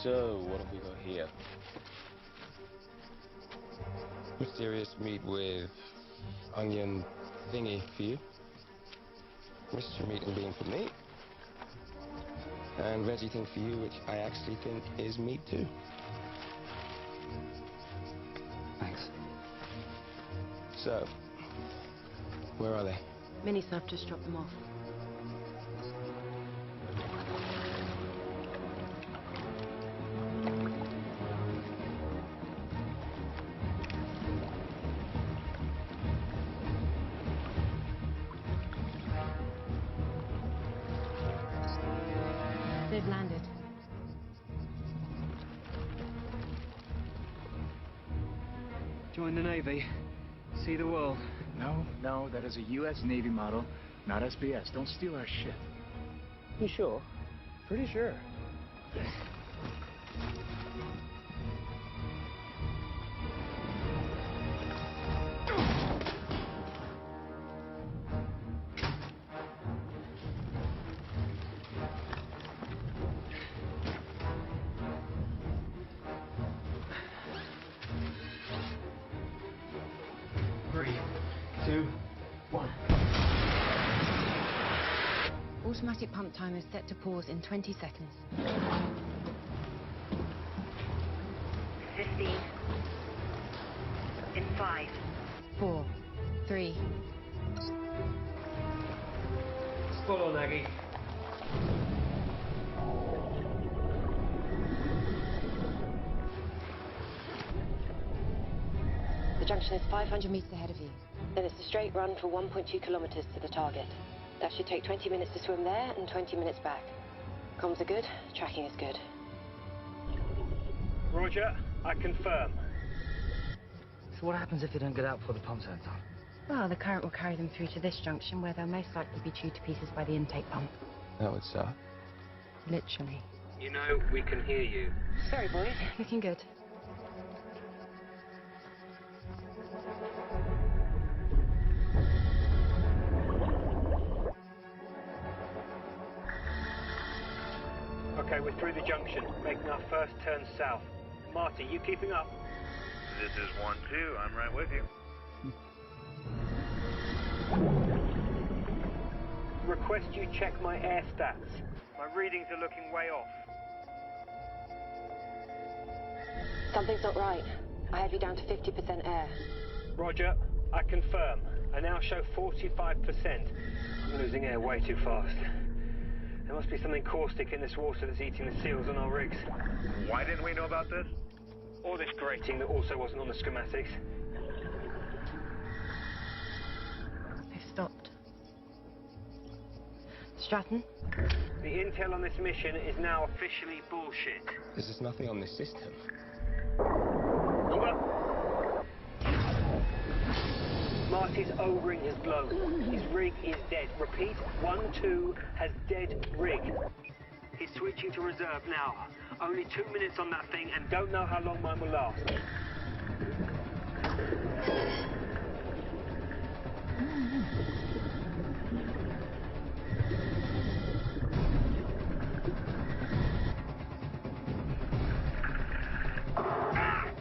So, what have we got here? Mysterious meat with onion thingy for you. Mystery meat and bean for me. And veggie thing for you, which I actually think is meat too. Thanks. So, where are they? Minnie said I've just dropped them off. They've landed. Join the Navy. See the world. No, that is a U.S. Navy model, not SBS. Don't steal our shit. You sure? Pretty sure. Automatic pump timer is set to pause in 20 seconds. 15. In 5. 4, 3. Spot on, Aggie. The junction is 500 meters ahead of you. Then it's a straight run for 1.2 kilometers to the target. That should take 20 minutes to swim there and 20 minutes back. Comms are good, tracking is good. Roger, I confirm. So what happens if they don't get out before the pumps are done? Well, the current will carry them through to this junction where they'll most likely be chewed to pieces by the intake pump. That would suck. Literally. You know, we can hear you. Sorry, boys. Looking good. Okay, we're through the junction, making our first turn south. Marty, you keeping up? This is 1-2. I'm right with you. Request you check my air stats. My readings are looking way off. Something's not right. I have you down to 50% air. Roger, I confirm. I now show 45%. I'm losing air way too fast. There must be something caustic in this water that's eating the seals on our rigs. Why didn't we know about this? Or this grating that also wasn't on the schematics. They've stopped. Stratton? The intel on this mission is now officially bullshit. There's just nothing on this system. Over. Marty's O-ring has blown. His rig is dead. Repeat, 1-2 has dead rig. He's switching to reserve now. Only 2 minutes on that thing and don't know how long mine will last.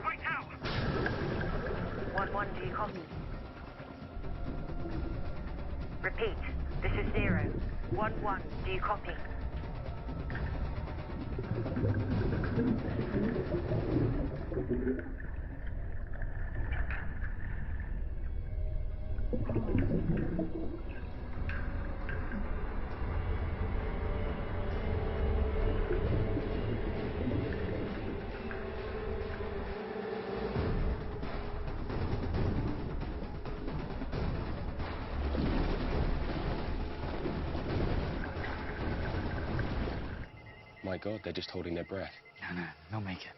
Wait out! 1-1, do you copy? Repeat, this is 0. 1-1, do you copy? My God, they're just holding their breath. No, they'll make it.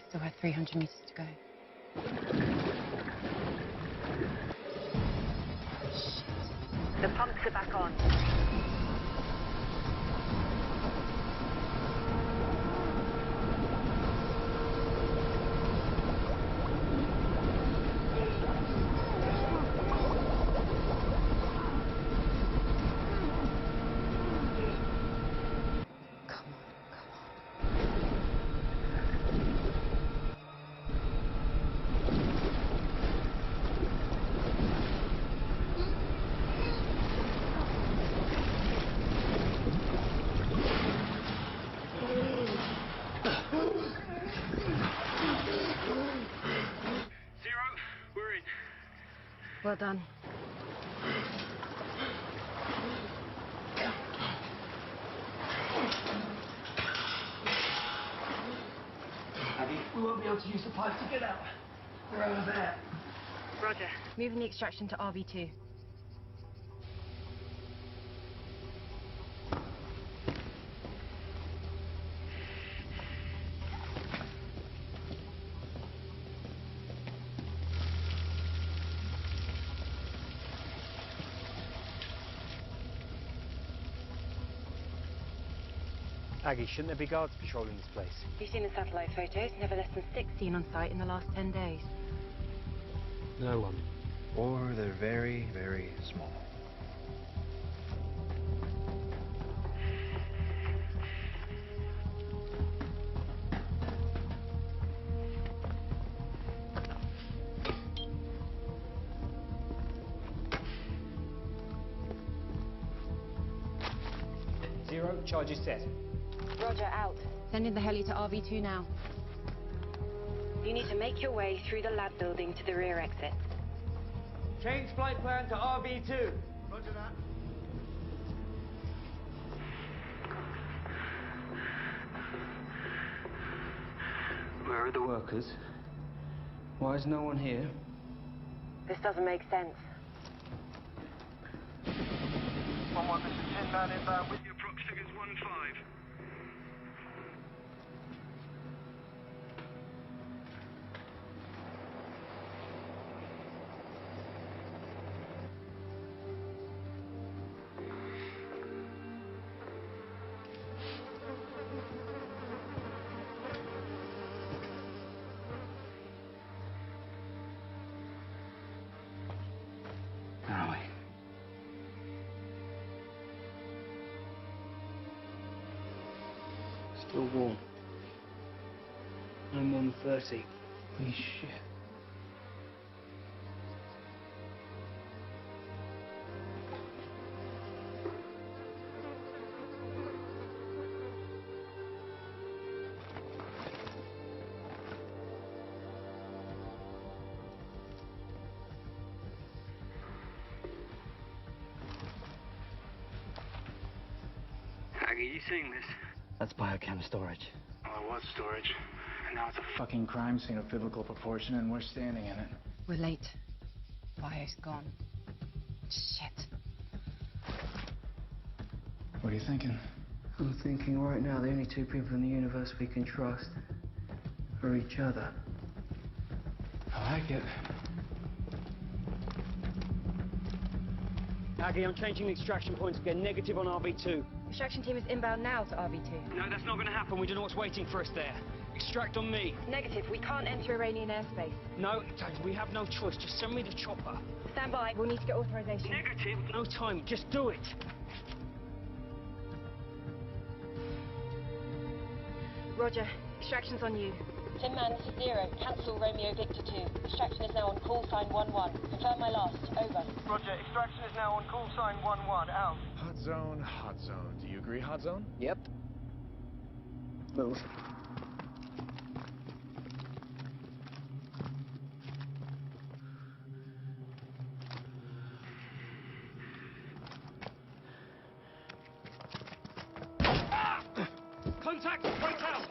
Still have 300 meters to go. The pumps are back on. Well done. Abby, we won't be able to use the pipe to get out. They're over there. Roger. Moving the extraction to RV2. Aggie, shouldn't there be guards patrolling this place? You've seen the satellite photos. Never less than 6 seen on site in the last 10 days. No one. Or they're very, very small. Zero, charges set. Roger, out. Sending the heli to RV2 now. You need to make your way through the lab building to the rear exit. Change flight plan to RV2. Roger that. Where are the workers? Why is no one here? This doesn't make sense. 1-1, this is Tin Man inbound with your prox figures 1-5. Where are we? Still warm. No more than 30. Holy shit. Aggie, you seeing this? That's biochem storage. Well, it was storage. Now it's a fucking crime scene of biblical proportion, and we're standing in it. We're late. Bio's gone. Shit. What are you thinking? I'm thinking right now the only two people in the universe we can trust are each other. I like it. Aggie, I'm changing the extraction points again. Negative on RV2. Extraction team is inbound now to RV2. No, that's not going to happen. We don't know what's waiting for us there. Extract on me. Negative. We can't enter Iranian airspace. No, we have no choice. Just send me the chopper. Stand by. We'll need to get authorization. Negative. No time. Just do it. Roger. Extraction's on you. Tin Man, this is Zero. Cancel Romeo Victor 2. Extraction is now on call sign 1-1. Confirm my last. Over. Roger, extraction is now on call sign 1-1. Out. Hot zone, hot zone. Do you agree, hot zone? Yep. Move. Contact! Right out!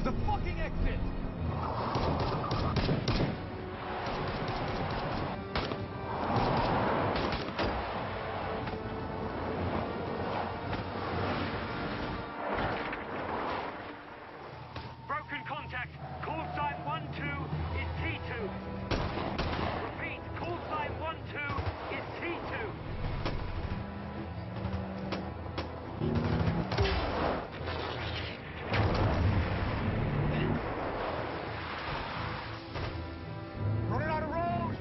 There's a fucking exit! Broken contact. Call sign 1-2 is T2. Repeat, call sign 1-2 is T2. Running out of road!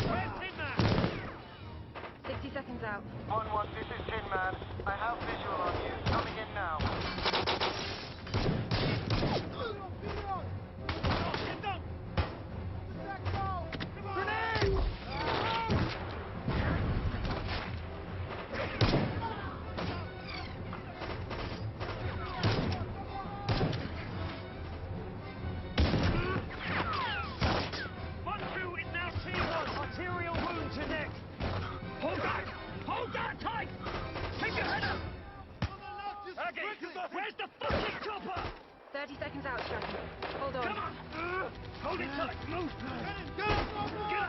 Where's Tin Man? 60 seconds out. 1-1, this is Tin Man. I have visual on you. Coming in now. Grenade! 1-2 is now T1. Arterial wound to neck. Hold back! Hold that tight! Keep your head up! Okay, where's the fucking chopper? 30 seconds out, Striker. Hold on. Come on! Hold it tight! Move! Get up!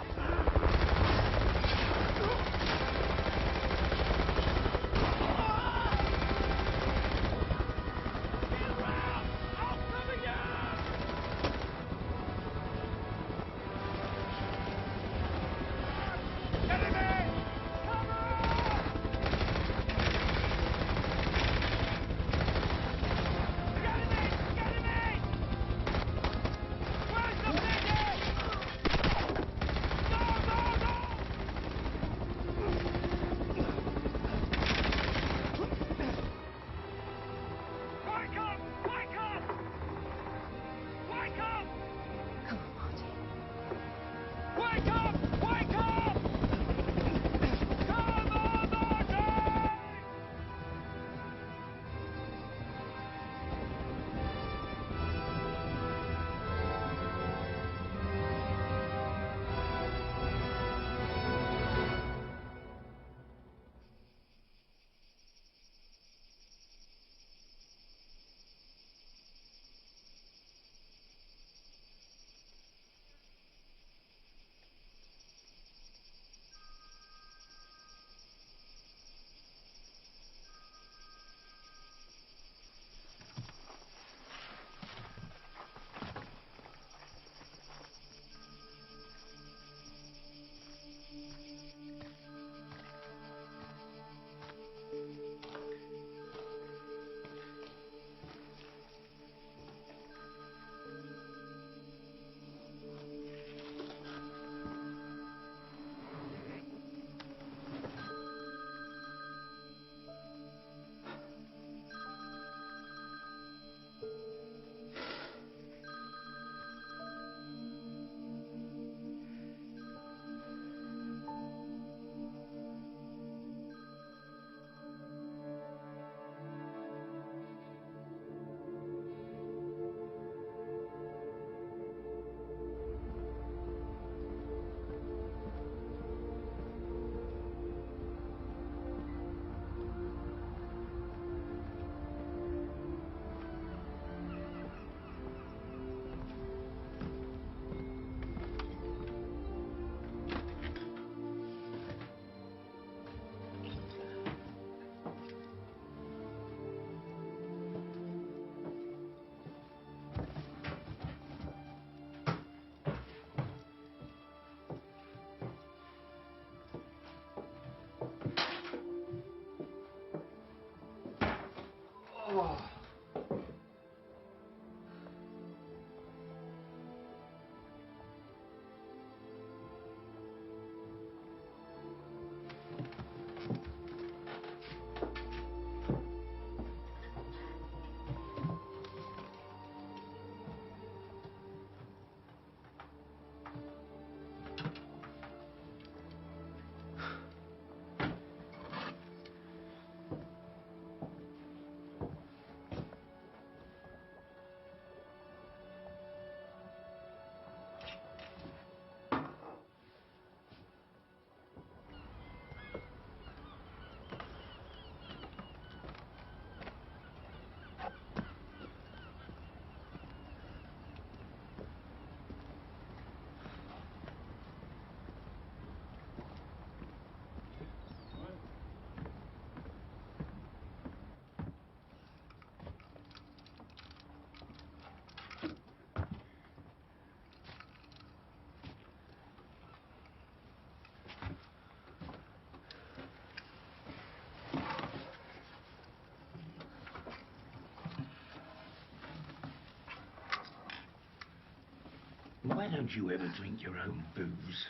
Why don't you ever drink your own booze?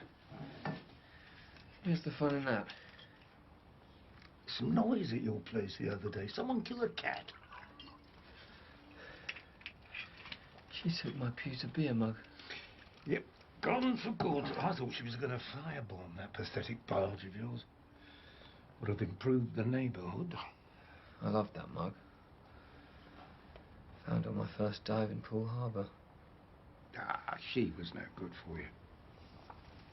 Where's the fun in that? Some noise at your place the other day. Someone kill a cat. She took my pewter beer mug. Yep, gone for good. I thought she was going to firebomb that pathetic barge of yours. Would have improved the neighbourhood. I loved that mug. Found it on my first dive in Poole Harbour. Ah, she was no good for you.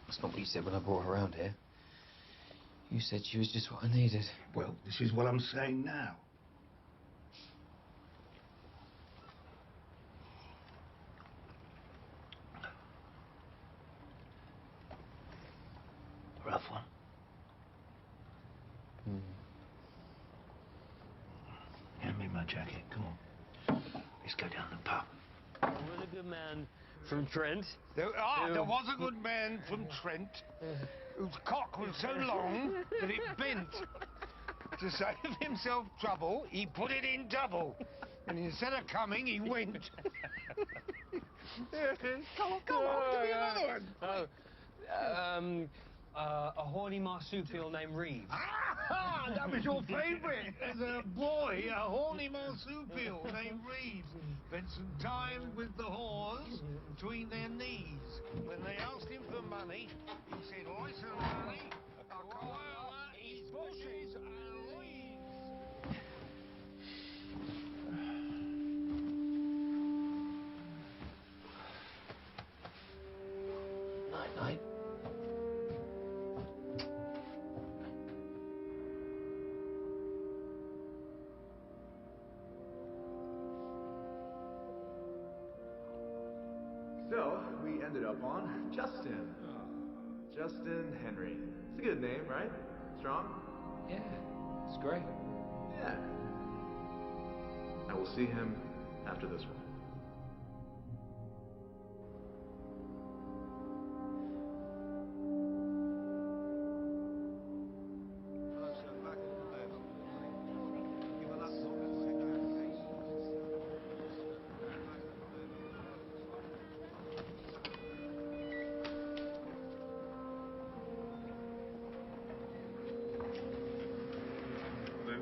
That's not what you said when I brought her around here. You said she was just what I needed. Well, this is what I'm saying now. Rough one. Hand me my jacket. Come on. Let's go down the pub. There was a good man from Trent. There was a good man from Trent whose cock was so long that it bent. To save himself trouble, he put it in double. And instead of coming, he went. Come on, give me another one. A horny marsupial named Reeves. Ah, that was your favourite as a boy, a horny marsupial named Reeves. Spent some time with the whores between their knees. When they asked him for money, he said, "Listen, honey, a koala eats bushes and leaves." Night-night. So, we ended up on Justin. Justin Henry. It's a good name, right? Strong? Yeah, it's great. Yeah. I will see him after this one.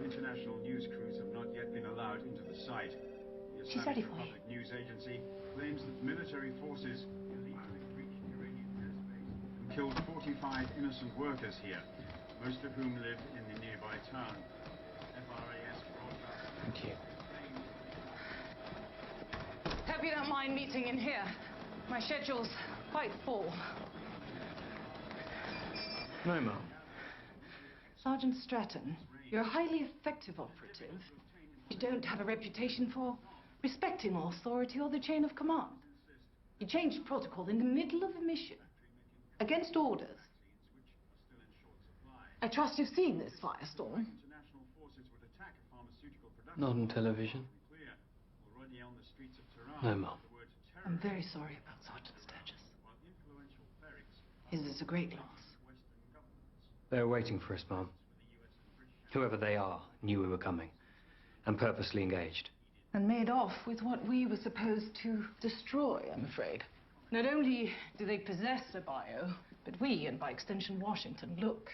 International news crews have not yet been allowed into the site. The Islamic Republic News Agency claims that military forces illegally breached Iranian airspace and killed 45 innocent workers here, most of whom live in the nearby town. FRAS broadcast. Thank you. Hope you don't mind meeting in here. My schedule's quite full. No, Mum. Sergeant Stratton, you're a highly effective operative. You don't have a reputation for respecting authority or the chain of command. You changed protocol in the middle of a mission, against orders. I trust you've seen this firestorm. Not on television. No, Mum. I'm very sorry about Sergeant Sturgis. His is a great loss. They're waiting for us, Mum. Whoever they are knew we were coming and purposely engaged. And made off with what we were supposed to destroy, I'm afraid. Not only do they possess a bio, but we, and by extension Washington, look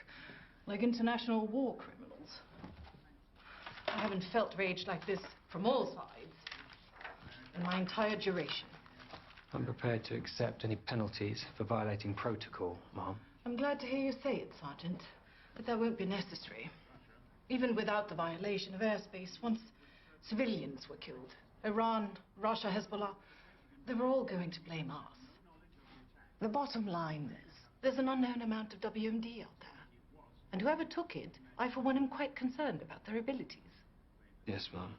like international war criminals. I haven't felt rage like this from all sides in my entire duration. I'm prepared to accept any penalties for violating protocol, Mom. I'm glad to hear you say it, Sergeant, but that won't be necessary. Even without the violation of airspace, once civilians were killed, Iran, Russia, Hezbollah, they were all going to blame us. The bottom line is, there's an unknown amount of WMD out there. And whoever took it, I for one am quite concerned about their abilities. Yes, Mom.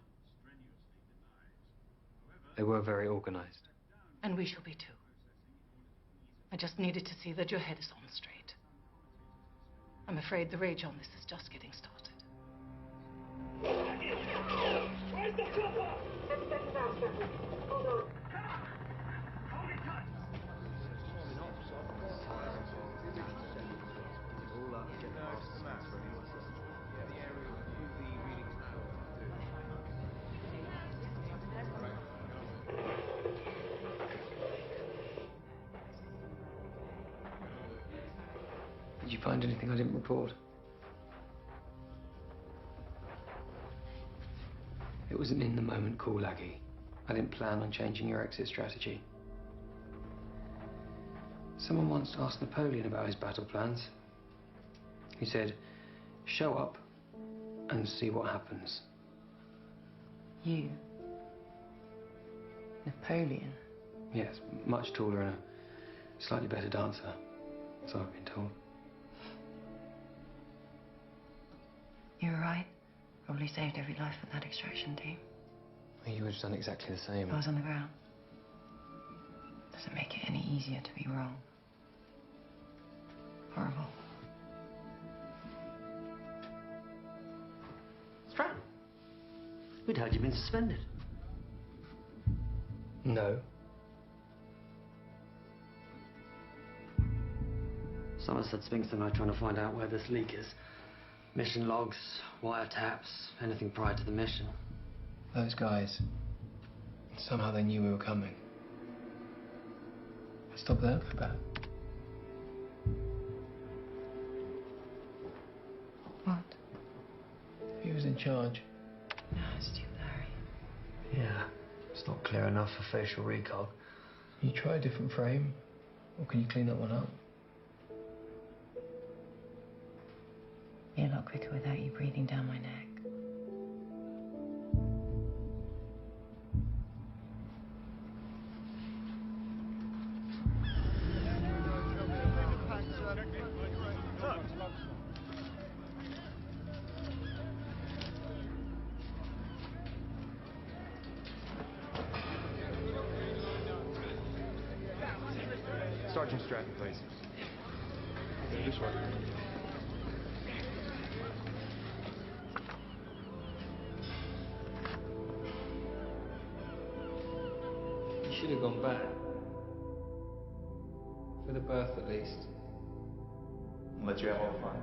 They were very organized. And we shall be too. I just needed to see that your head is on straight. I'm afraid the rage on this is just getting started. Where's the chopper? 775 seconds. Hold on. Hold it tight. All up, get past the map for anyone. Yeah, the area with UV readings now. Did you find anything I didn't report? It was an in-the-moment call, Aggie. I didn't plan on changing your exit strategy. Someone once asked Napoleon about his battle plans. He said, show up and see what happens. You? Napoleon? Yes, much taller and a slightly better dancer, so I've been told. You were right. Probably saved every life with that extraction team. Well, you would have done exactly the same. I was on the ground. Doesn't make it any easier to be wrong. Horrible. Stratton, we'd heard you'd been suspended. No. Somerset Spinks and I are trying to find out where this leak is. Mission logs, wiretaps, anything prior to the mission. Those guys, somehow they knew we were coming. Stop there, go back. What? He was in charge. No, it's too blurry. Yeah, it's not clear enough for facial recall. Can you try a different frame? Or can you clean that one up? Be a lot quicker without you breathing down my neck. Sergeant Stratton, please. This way. You should have gone back. For the berth, at least. Let you have all the fun.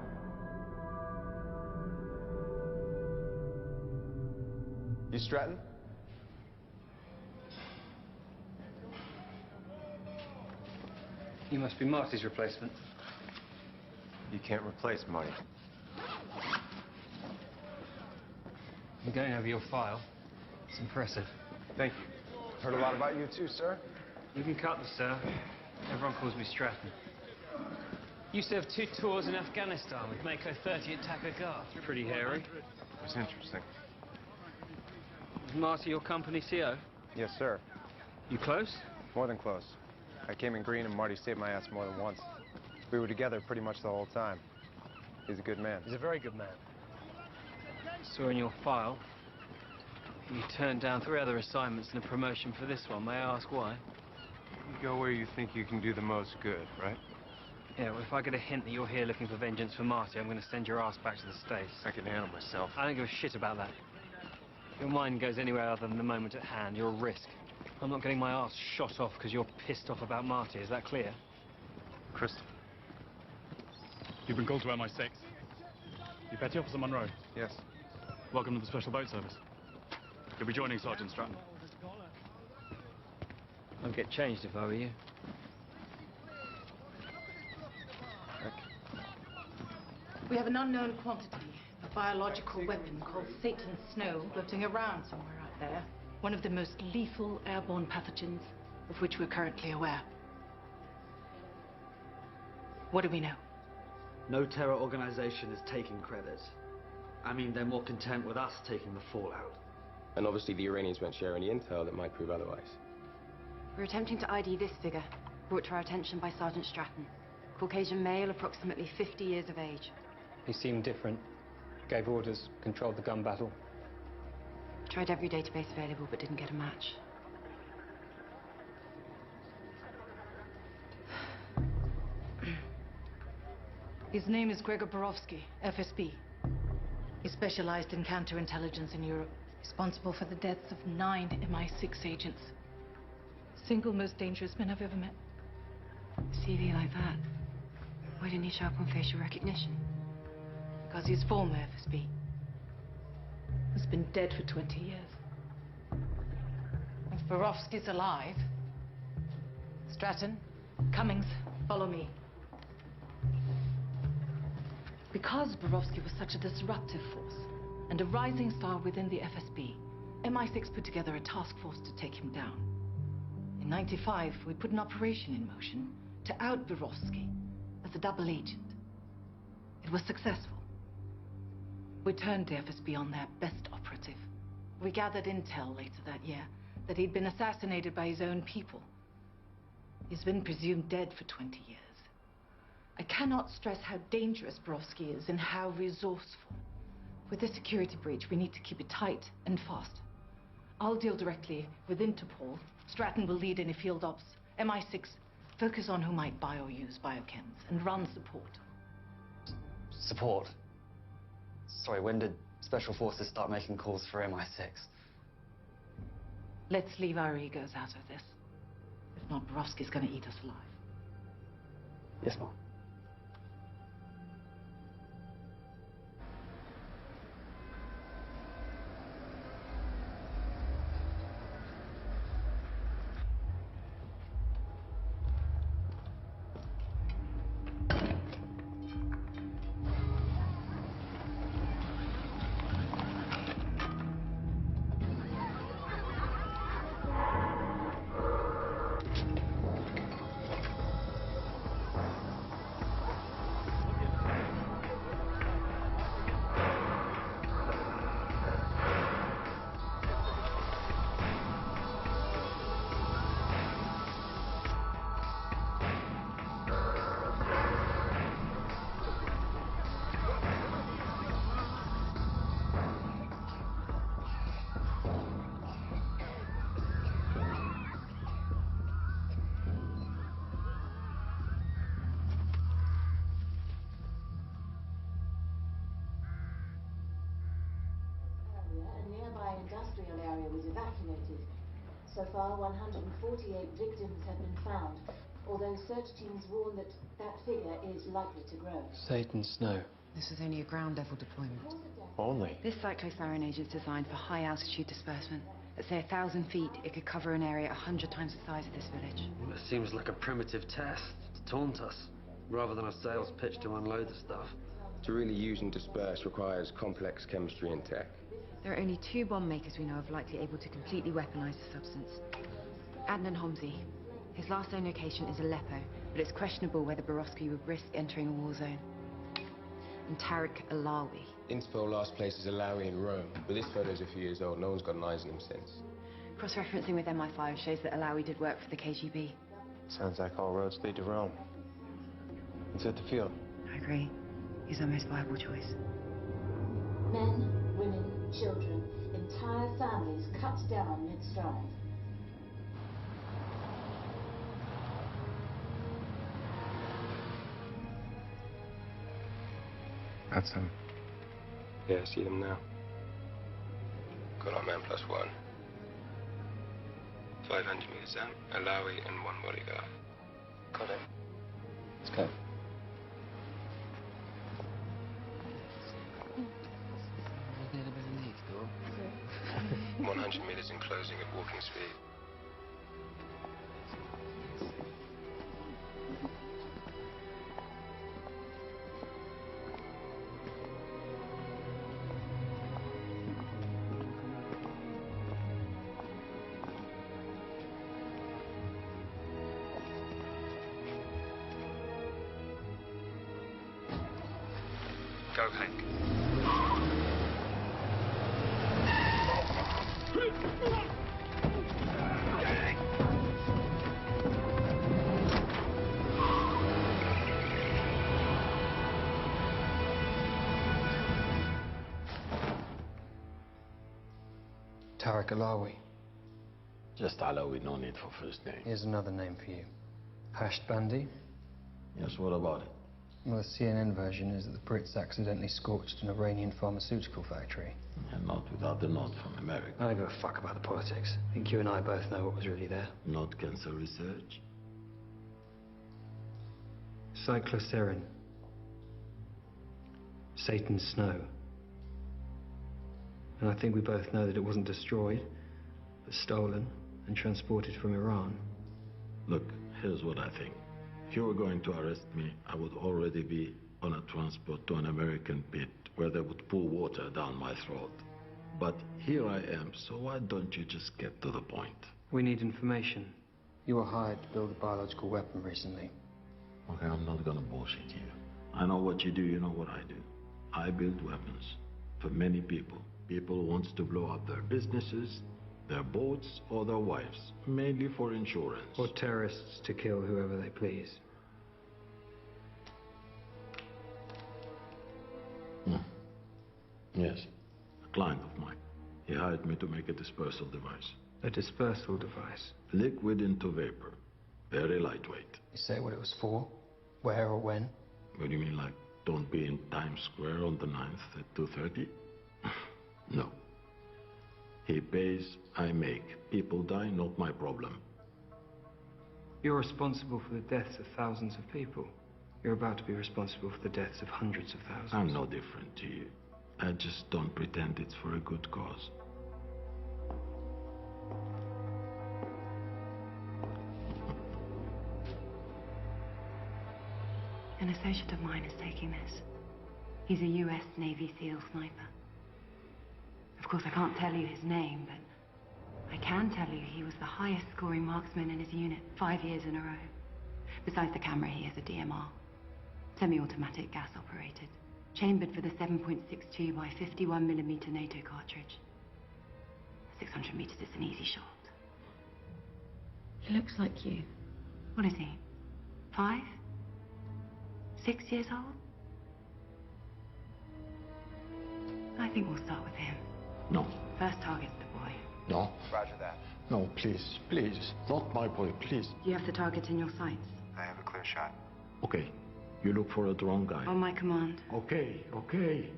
You Stratton? You must be Marty's replacement. You can't replace Marty. I'm going over your file. It's impressive. Thank you. Heard a lot about you too, sir. You can cut this, sir. Everyone calls me Stratton. You served 2 tours in Afghanistan with Mako 30 at Takur. Pretty hairy. It's interesting. Was Marty your company CO? Yes, sir. You close? More than close. I came in green and Marty saved my ass more than once. We were together pretty much the whole time. He's a good man. He's a very good man. Saw in your file, you turned down 3 other assignments and a promotion for this one. May I ask why? You go where you think you can do the most good, right? Yeah, well, if I get a hint that you're here looking for vengeance for Marty, I'm going to send your ass back to the States. I can handle myself. I don't give a shit about that. If your mind goes anywhere other than the moment at hand, you're a risk. I'm not getting my ass shot off because you're pissed off about Marty. Is that clear? Crystal. You've been called to MI6. You Petty Officer Monroe? Yes. Welcome to the Special Boat Service. You'll be joining Sergeant Stratton. I'd get changed if I were you. We have an unknown quantity, a biological weapon called Satan's Snow floating around somewhere out there. One of the most lethal airborne pathogens of which we're currently aware. What do we know? No terror organization is taking credit. I mean, they're more content with us taking the fallout. And obviously the Iranians won't share any intel that might prove otherwise. We're attempting to ID this figure, brought to our attention by Sergeant Stratton. Caucasian male, approximately 50 years of age. He seemed different. Gave orders, controlled the gun battle. Tried every database available, but didn't get a match. His name is Gregor Borowski, FSB. He specialized in counterintelligence in Europe, responsible for the deaths of 9 MI6 agents. Single most dangerous man I've ever met. CV like that? Why didn't he show up on facial recognition? Because he's former FSB. Has been dead for 20 years. If Borowski's alive, Stratton, Cummings, follow me. Because Borowski was such a disruptive force and a rising star within the FSB, MI6 put together a task force to take him down. In '95, we put an operation in motion to out Borowski as a double agent. It was successful. We turned the FSB on their best operative. We gathered intel later that year that he'd been assassinated by his own people. He's been presumed dead for 20 years. I cannot stress how dangerous Borowski is and how resourceful. With this security breach, we need to keep it tight and fast. I'll deal directly with Interpol. Stratton will lead any field ops. MI6, focus on who might buy or use biochems and run support. Support? Sorry, when did Special Forces start making calls for MI6? Let's leave our egos out of this. If not, Borowski's gonna eat us alive. Yes, Mom. Industrial area was evacuated. So far, 148 victims have been found, although search teams warn that that figure is likely to grow. Satan Snow. This was only a ground-level deployment. Only? This cyclothyron agent is designed for high-altitude disbursement. At, say, 1,000 feet, it could cover an area 100 times the size of this village. Well, it seems like a primitive test to taunt us, rather than a sales pitch to unload the stuff. To really use and disperse requires complex chemistry and tech. There are only 2 bomb makers we know of likely able to completely weaponize the substance. Adnan Homsi. His last known location is Aleppo, but it's questionable whether Borowski would risk entering a war zone. And Tariq Alawi. Interpol last place is Alawi in Rome, but this photo's a few years old. No one's got an eyes on him since. Cross-referencing with MI5 shows that Alawi did work for the KGB. Sounds like all roads lead to Rome. It's at the field. I agree. He's our most viable choice. Men, women, children, entire families cut down mid-stride. That's him. Yeah, I see them now. Got our man +1. 500 meters out, Alawi and 1 bodyguard. Got him. Let's go. 100 meters in closing at walking speed. Go, Hank. Tariq Alawi. Just Alawi, no need for first name. Here's another name for you. Hashed Bandi. Yes, what about it? Well, the CNN version is that the Brits accidentally scorched an Iranian pharmaceutical factory. And not without the nod from America. I don't give a fuck about the politics. I think you and I both know what was really there. Not cancer research. Cyclocerin. Satan's Snow. And I think we both know that it wasn't destroyed, but stolen and transported from Iran. Look, here's what I think. If you were going to arrest me, I would already be on a transport to an American pit where they would pour water down my throat. But here I am, so why don't you just get to the point? We need information. You were hired to build a biological weapon recently. Okay, I'm not gonna bullshit you. I know what you do, you know what I do. I build weapons for many people. People who want to blow up their businesses, their boats, or their wives, mainly for insurance. Or terrorists to kill whoever they please. Yes, a client of mine. He hired me to make a dispersal device. A dispersal device? Liquid into vapor. Very lightweight. You say what it was for? Where or when? What do you mean, like, don't be in Times Square on the 9th at 2:30? No. He pays, I make. People die, not my problem. You're responsible for the deaths of thousands of people. You're about to be responsible for the deaths of hundreds of thousands. I'm no different to you. I just don't pretend it's for a good cause. An associate of mine is taking this. He's a US Navy SEAL sniper. Of course, I can't tell you his name, but I can tell you he was the highest scoring marksman in his unit 5 years in a row. Besides the camera, he has a DMR. Semi-automatic, gas-operated. Chambered for the 7.62 by 51mm NATO cartridge. 600 meters is an easy shot. He looks like you. What is he? 5? 6 years old? I think we'll start with him. No. First target's the boy. No. Roger that. No, please, please. Not my boy, please. Do you have the target in your sights? I have a clear shot. Okay. You look for a drone guy. On my command. Okay, okay.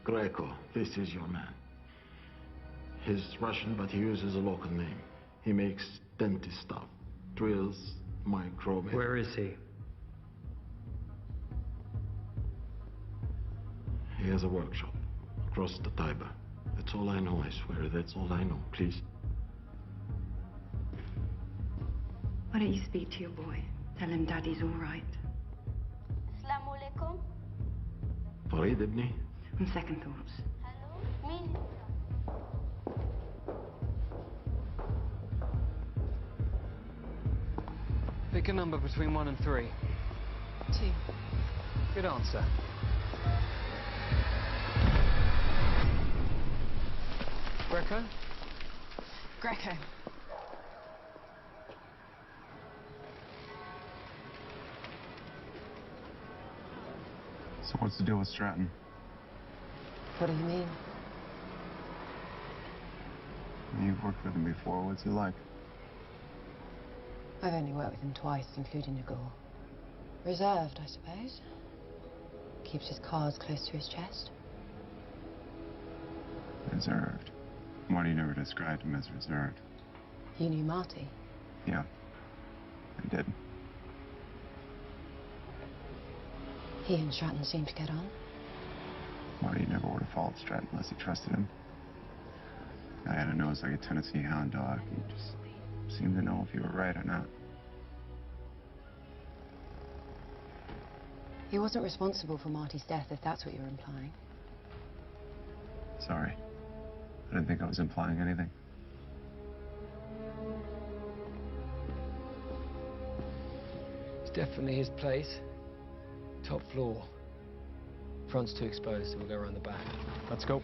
Greco, this is your man. He's Russian, but he uses a local name. He makes dentist stuff. Drills, micro... Where is he? He has a workshop across the Tiber. That's all I know, I swear. That's all I know. Please. Why don't you speak to your boy? Tell him Daddy's all right. Assalamu alaikum. Farid ibni? On second thoughts. Hello? Me? Pick a number between 1 and 3. 2. Good answer. Greco? Greco. So what's the deal with Stratton? What do you mean? You've worked with him before. What's he like? I've only worked with him twice, including Nagore. Reserved, I suppose. Keeps his cards close to his chest. Reserved. Why do you never describe him as reserved? You knew Marty? Yeah, I did. He and Stratton seem to get on. Marty never would have followed Stratton unless he trusted him. Guy had a nose like a Tennessee hound dog. He just seemed to know if you were right or not. He wasn't responsible for Marty's death, if that's what you're implying. Sorry. I didn't think I was implying anything. It's definitely his place. Top floor. Front's too exposed, so we'll go around the back. Let's go.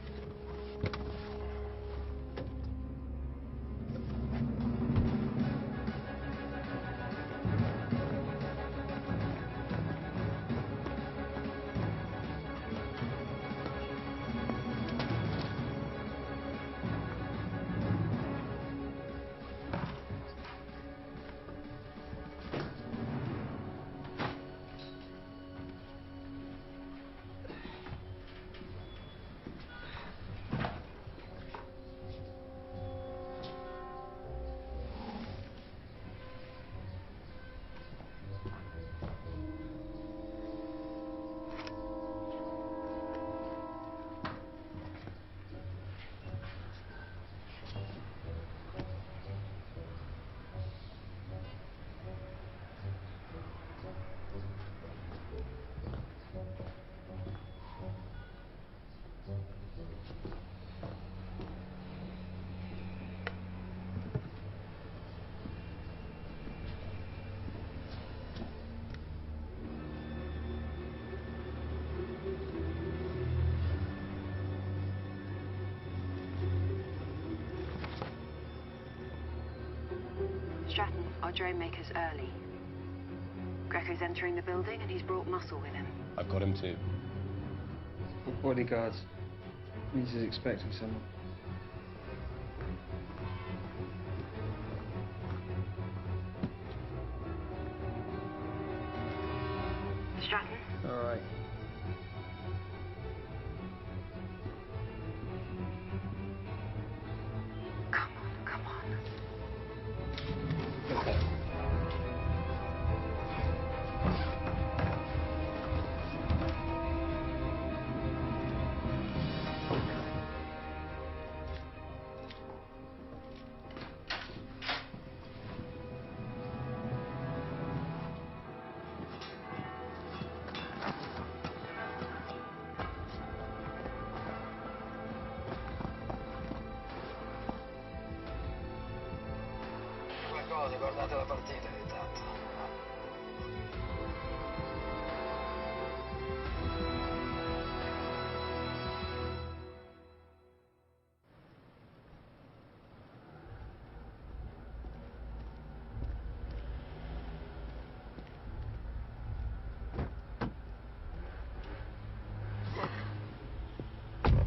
Stratton, our drone maker's early. Greco's entering the building and he's brought muscle with him. I've got him too. Bodyguards. Means he's expecting someone. Stratton? All right. Come on, come on. Okay. Guardate la partita di tanto.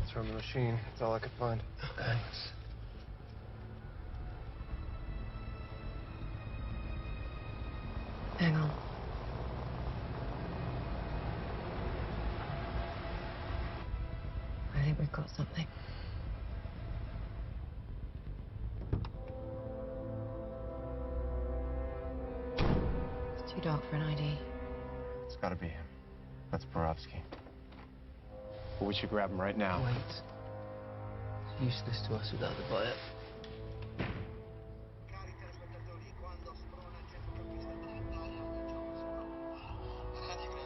It's from the machine. That's all I could find. Thanks. Hang on. I think we've got something. It's too dark for an ID. It's gotta be him. That's Borowski. But we should grab him right now. Wait. It's useless to us without the buyer.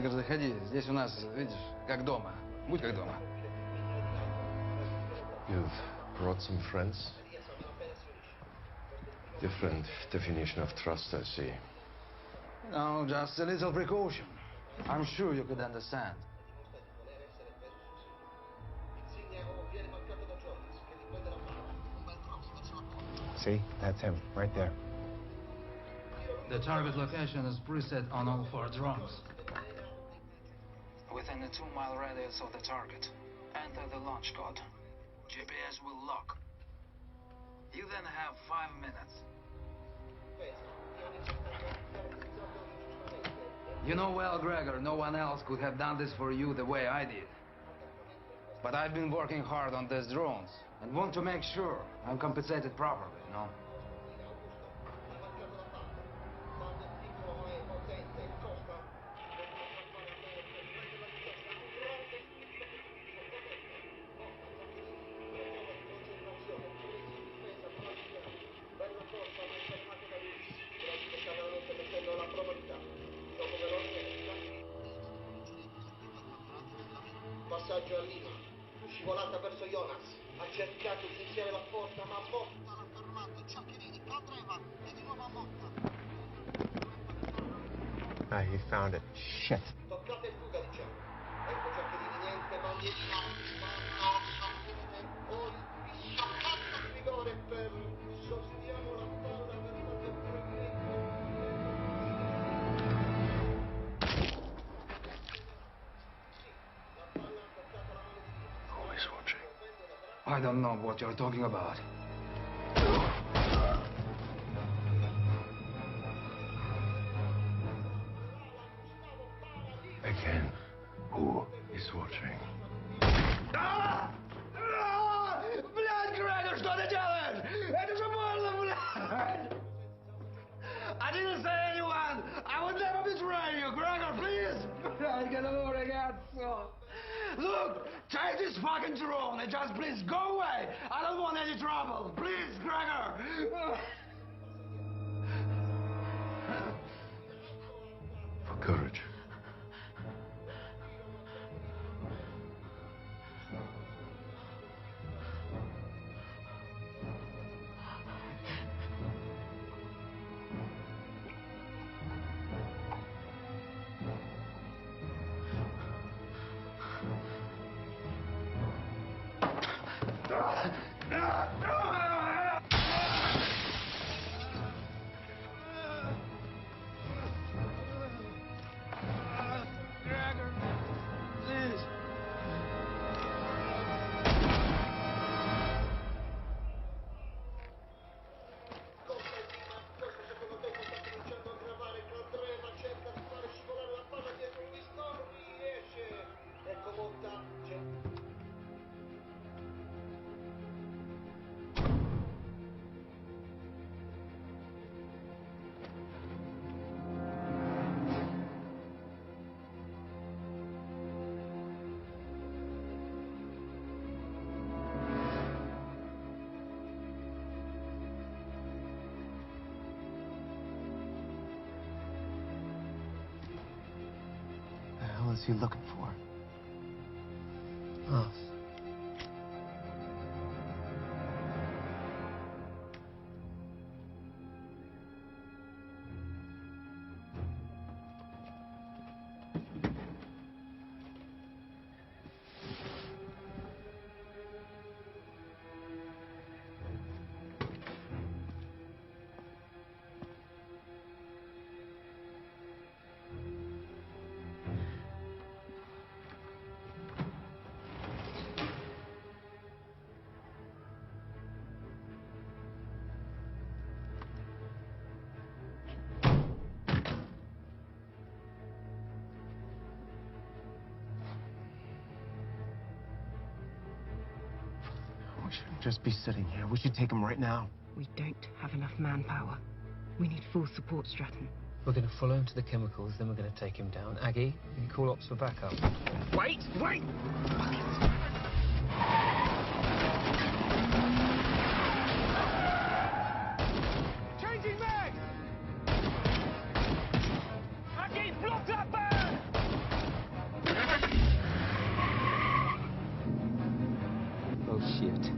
Заходи, здесь у нас, видишь, как дома. Будь как дома. You've brought some friends? Different definition of trust, I see. No, just a little precaution. I'm sure you could understand. See? That's him, right there. The target location is preset on all 4 drones. Within a 2-mile radius of the target, enter the launch code. GPS will lock. You then have 5 minutes. You know well, Gregor, no one else could have done this for you the way I did. But I've been working hard on these drones and want to make sure I'm compensated properly, you know? Passaggio a Lima, scivolata verso Jonas, ha cercato di iniziare la porta ma a botta l'ha fermato Ciaccherini, Andreva e di nuovo a botta. Ah, he found it. Shit. Toccata e fuga diciamo. Ecco Ciaccherini, niente ma poi scioccato di rigore per sostiamo la palla per I don't know what you're talking about. Again, who is watching? Блядь, Грегор, что ты делаешь? Это же больно, блядь! I didn't say anyone! I would never betray you, Gregor, please! I get over again, so... Look, take this fucking drone and just please go away! I don't want any trouble! Please, Gregor! For courage. else are you looking for? Us. We shouldn't just be sitting here. We should take him right now. We don't have enough manpower. We need full support, Stratton. We're going to follow him to the chemicals, then we're going to take him down. Aggie, you call ops for backup. Wait! Wait! Changing mag! Aggie, block that burn! Oh, shit.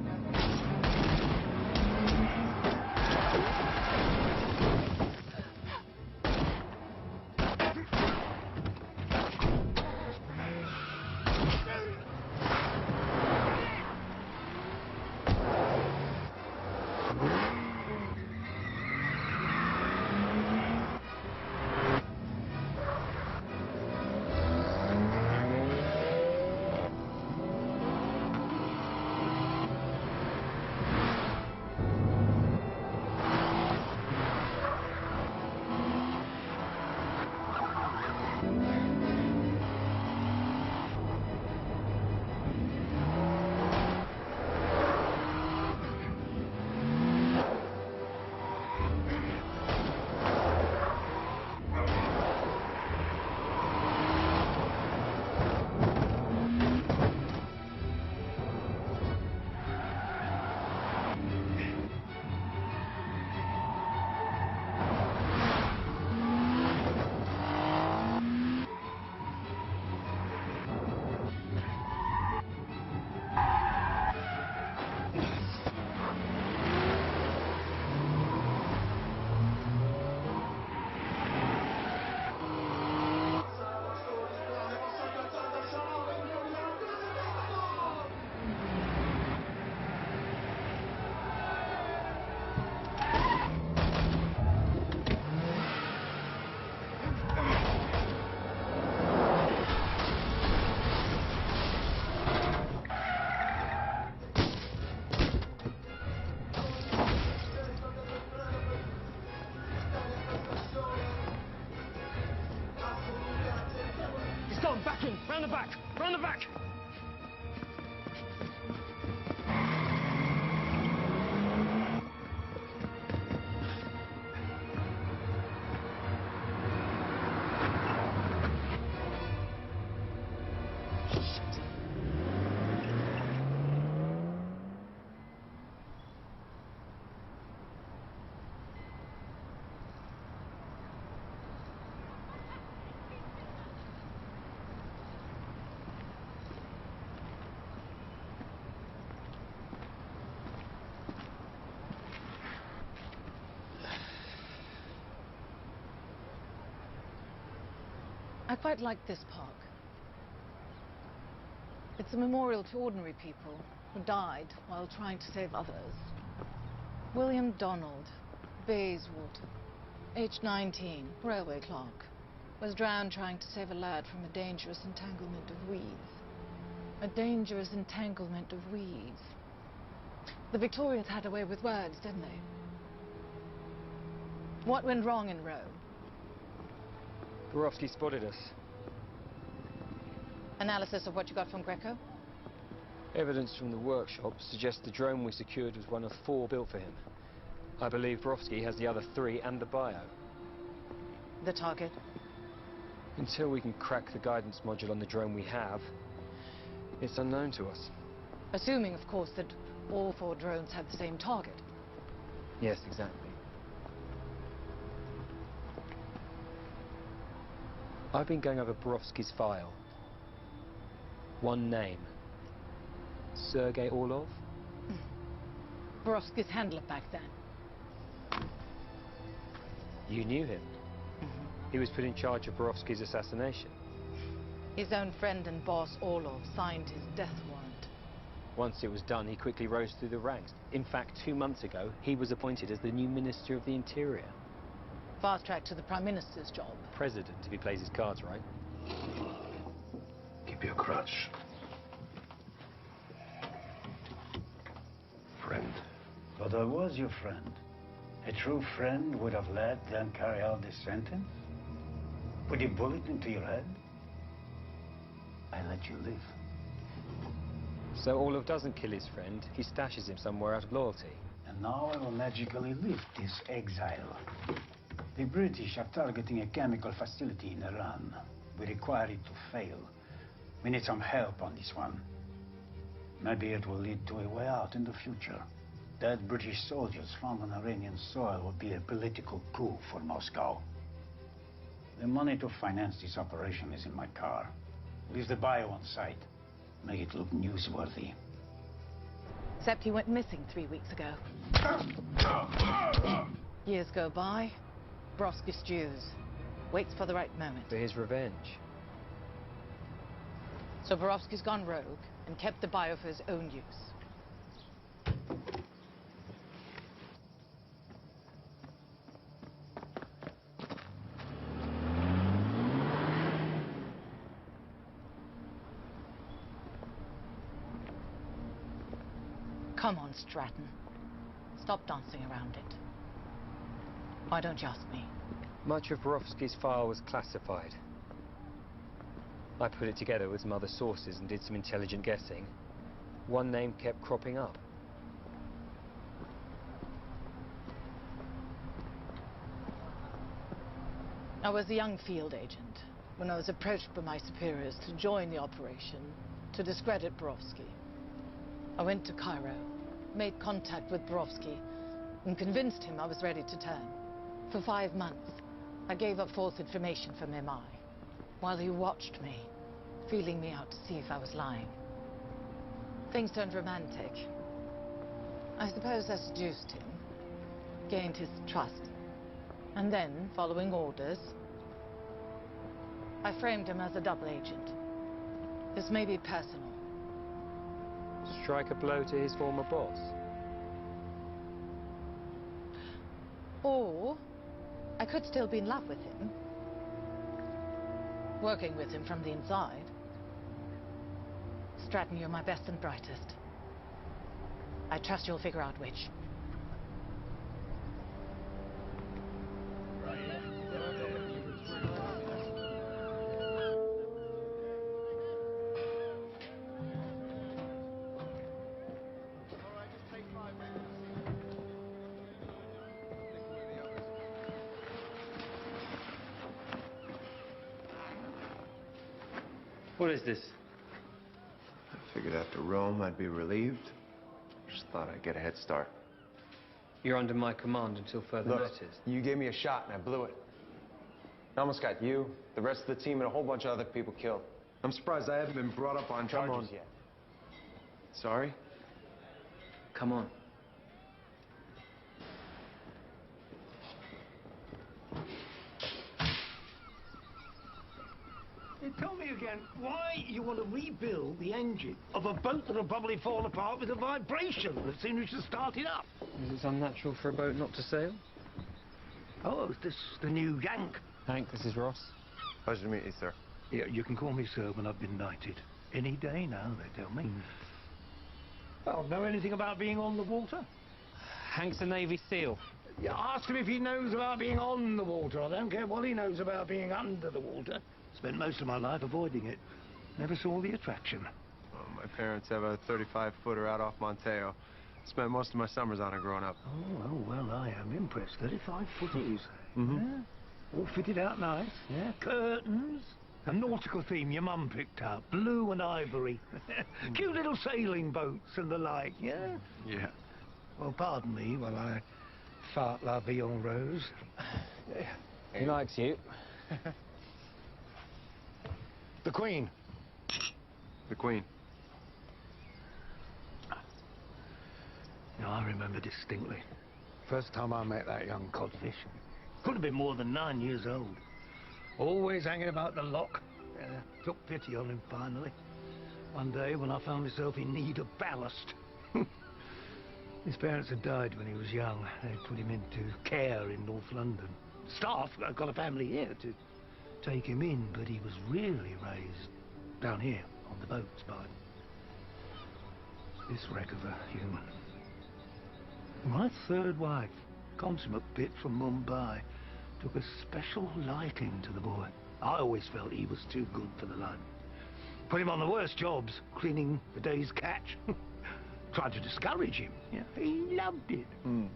Back in! Round the back! Round the back! I quite like this park. It's a memorial to ordinary people who died while trying to save others. William Donald, Bayswater, age 19, railway clerk, was drowned trying to save a lad from a dangerous entanglement of weeds. A dangerous entanglement of weeds. The Victorians had a way with words, didn't they? What went wrong in Rome? Borowski spotted us. Analysis of what you got from Greco? Evidence from the workshop suggests the drone we secured was one of 4 built for him. I believe Borowski has the other 3 and the bio. The target? Until we can crack the guidance module on the drone we have, it's unknown to us. Assuming, of course, that all 4 drones have the same target. Yes, exactly. I've been going over Borowski's file. One name. Sergei Orlov? Borowski's handler back then. You knew him? He was put in charge of Borowski's assassination. His own friend and boss, Orlov, signed his death warrant. Once it was done, he quickly rose through the ranks. In fact, 2 months ago, he was appointed as the new Minister of the Interior. Fast track to the Prime Minister's job. President, if he plays his cards right. Keep your crutch. Friend. But I was your friend. A true friend would have let them carry out this sentence? Put a bullet into your head? I let you live. So Orlov doesn't kill his friend, he stashes him somewhere out of loyalty. And now I will magically lift this exile. The British are targeting a chemical facility in Iran. We require it to fail. We need some help on this one. Maybe it will lead to a way out in the future. Dead British soldiers found on Iranian soil would be a political coup for Moscow. The money to finance this operation is in my car. Leave the bio on site. Make it look newsworthy. Except he went missing 3 weeks ago. Years go by. Borowski stews. Waits for the right moment. For his revenge. So Borowski's gone rogue and kept the bio for his own use. Come on, Stratton. Stop dancing around it. Why don't you ask me? Much of Borowski's file was classified. I put it together with some other sources and did some intelligent guessing. One name kept cropping up. I was a young field agent when I was approached by my superiors to join the operation to discredit Borowski. I went to Cairo, made contact with Borowski, and convinced him I was ready to turn. For 5 months, I gave up false information from MI, while he watched me, feeling me out to see if I was lying. Things turned romantic. I suppose I seduced him, gained his trust, and then, following orders, I framed him as a double agent. This may be personal. Strike a blow to his former boss. Or I could still be in love with him. Working with him from the inside. Stratton, you're my best and brightest. I trust you'll figure out which. What is this? I figured after Rome I'd be relieved. Just thought I'd get a head start. You're under my command until further notice. You gave me a shot and I blew it. I almost got you, the rest of the team, and a whole bunch of other people killed. I'm surprised I haven't been brought up on charges yet. Sorry? Come on. Tell me again why you want to rebuild the engine of a boat that'll probably fall apart with the vibration as soon as you start it up. Is it unnatural for a boat not to sail? Oh, is this the new Yank? Hank, this is Ross. Pleasure to meet you, sir. Yeah, you can call me sir when I've been knighted. Any day now, they tell me. Well, know anything about being on the water? Hank's a Navy SEAL. You ask him if he knows about being on the water. I don't care what he knows about being under the water. Spent most of my life avoiding it. Never saw the attraction. Well, my parents have a 35-footer out off Monteo. Spent most of my summers on it growing up. Oh, well, I am impressed. 35 footers. Yeah. All fitted out nice. Yeah, curtains. A nautical theme your mum picked up. Blue and ivory. Cute little sailing boats and the like, yeah? Yeah. Well, pardon me while I fart la vie en rose. He likes you. The Queen. The Queen. Now, I remember distinctly. First time I met that young codfish. Couldn't have been more than 9 years old. Always hanging about the lock. Took pity on him finally. One day when I found myself in need of ballast. His parents had died when he was young. They put him into care in North London. Staff got a family here to take him in, but he was really raised down here on the boats by this wreck of a human. My third wife, consummate bit from Mumbai, took a special liking to the boy. I always felt he was too good for the life. Put him on the worst jobs, cleaning the day's catch. Tried to discourage him. Yeah, he loved it. And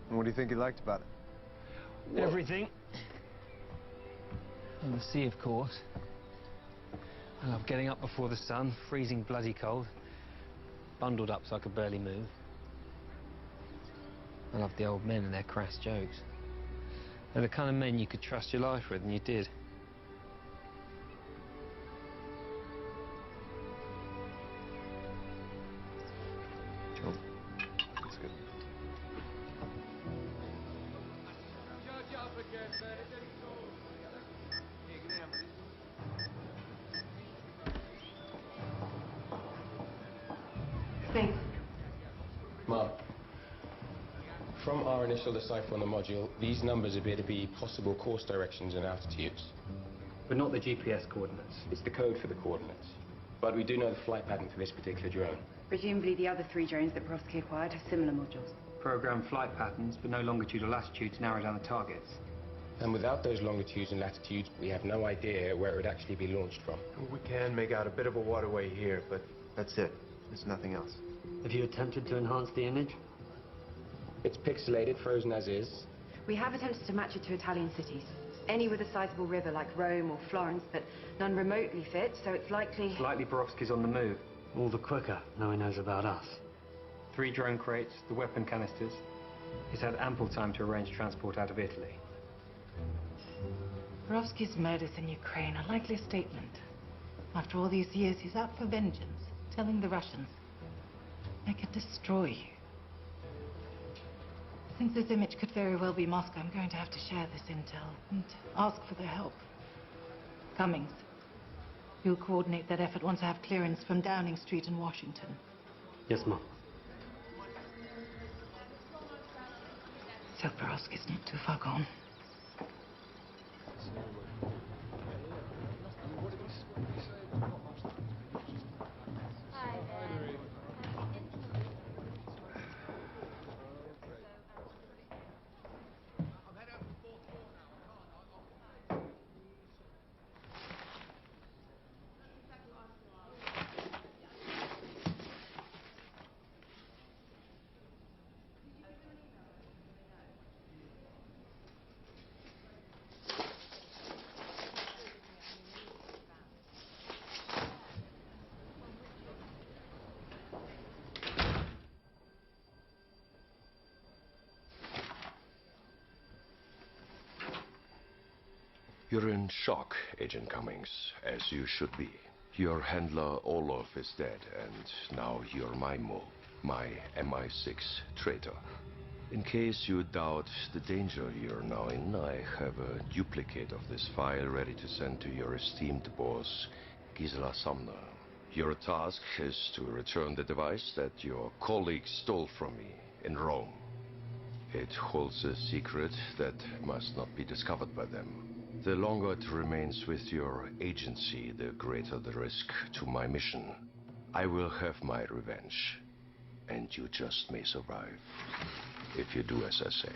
what do you think he liked about it? Everything. And the sea, of course. I love getting up before the sun, freezing bloody cold, bundled up so I could barely move. I love the old men and their crass jokes. They're the kind of men you could trust your life with, and you did. Sure. That's good. Thanks. Mom, from our initial decipher on the module, these numbers appear to be possible course directions and altitudes. But not the GPS coordinates. It's the code for the coordinates. But we do know the flight pattern for this particular drone. Presumably the other 3 drones that Borowski acquired have similar modules. Program flight patterns, but no longitude or latitude to narrow down the targets. And without those longitudes and latitudes, we have no idea where it would actually be launched from. We can make out a bit of a waterway here, but that's it. There's nothing else. Have you attempted to enhance the image? It's pixelated, frozen as is. We have attempted to match it to Italian cities. Any with a sizable river like Rome or Florence, but none remotely fit, so it's likely... It's likely Borowski's on the move. All the quicker, now he knows about us. 3 drone crates, the weapon canisters. He's had ample time to arrange transport out of Italy. Borowski's murders in Ukraine are likely a statement. After all these years, he's out for vengeance, telling the Russians, I could destroy you. Since this image could very well be Moscow, I'm going to have to share this intel and ask for their help. Cummings, you'll coordinate that effort once I have clearance from Downing Street in Washington. Yes, Mom. So Borowski's not too far gone. You're in shock, Agent Cummings, as you should be. Your handler, Olaf, is dead, and now you're my MI6 traitor. In case you doubt the danger you're now in, I have a duplicate of this file ready to send to your esteemed boss, Gisela Sumner. Your task is to return the device that your colleague stole from me in Rome. It holds a secret that must not be discovered by them. The longer it remains with your agency, the greater the risk to my mission. I will have my revenge, and you just may survive, if you do as I say.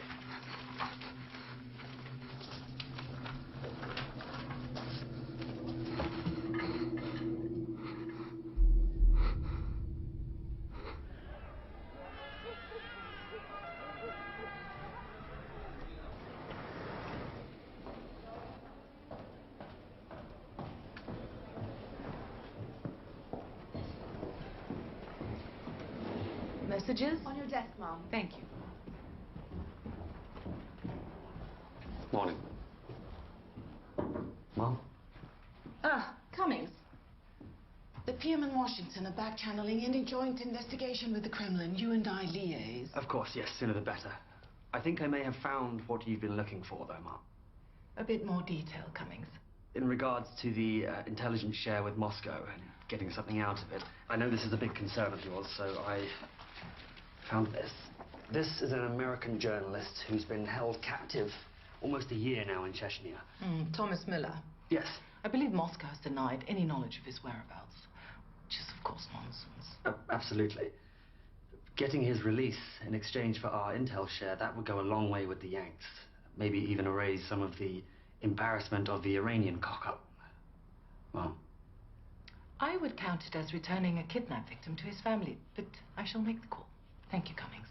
Messages? On your desk, Mom. Thank you. Morning. Mom? Ah, Cummings. The PM in Washington are back-channeling any joint investigation with the Kremlin. You and I liaise. Of course, yes, sooner the better. I think I may have found what you've been looking for, though, Mark. A bit more detail, Cummings. In regards to the intelligence share with Moscow and getting something out of it, I know this is a big concern of yours, so I found this. This is an American journalist who's been held captive almost a year now in Chechnya. Thomas Miller. Yes. I believe Moscow has denied any knowledge of his whereabouts, which is, of course, nonsense. Absolutely. Getting his release in exchange for our intel share, that would go a long way with the Yanks. Maybe even erase some of the embarrassment of the Iranian cock-up. Well, I would count it as returning a kidnapped victim to his family, but I shall make the call. Thank you, Cummings.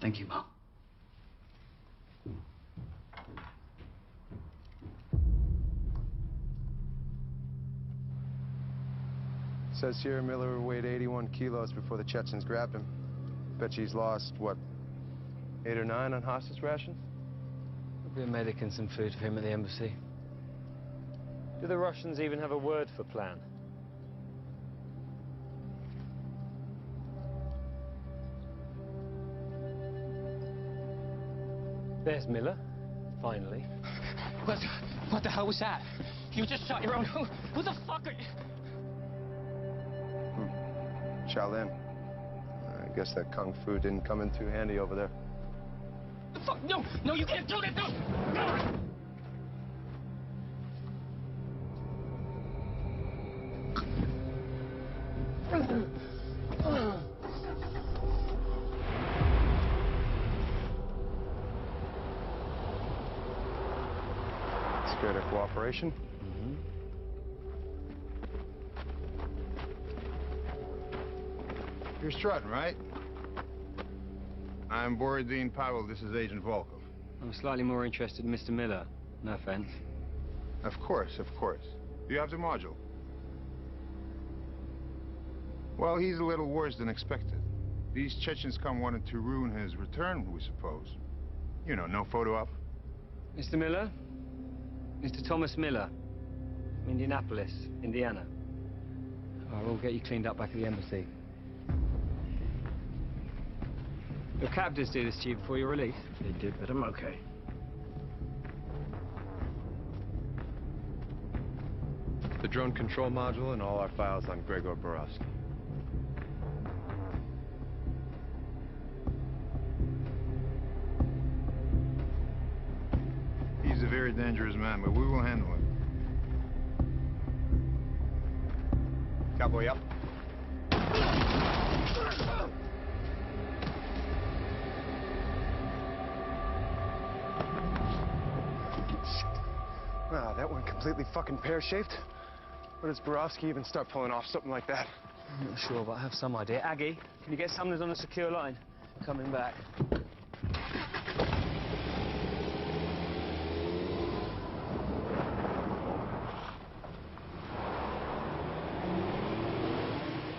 thank you, Mom. Says here Miller weighed 81 kilos before the Chechens grabbed him. Bet he's lost, what, 8 or 9 on hostage rations? There'll be a medic and some food for him at the embassy. Do the Russians even have a word for plan? There's Miller, finally. What the hell was that? You just shot your own... Who the fuck are you? Shaolin. I guess that kung fu didn't come in too handy over there. The fuck? No! No, you can't do that! No! Scared of cooperation? You're Strutton, right? I'm Borodin Pavel. This is Agent Volkov. I'm slightly more interested in Mr. Miller. No offense. Of course, of course. You have the module. Well, he's a little worse than expected. These Chechens come wanting to ruin his return, we suppose. You know, no photo op. Mr. Miller? Mr. Thomas Miller. Indianapolis, Indiana. We'll get you cleaned up back at the embassy. Your captors do this to you before you're released? They did, but I'm okay. The drone control module and all our files on Gregor Borowski. He's a very dangerous man, but we will handle him. Cowboy up. Wow, that went completely fucking pear-shaped. Where does Borowski even start pulling off something like that? I'm not sure, but I have some idea. Aggie, can you get Sumner's on a secure line? Coming back.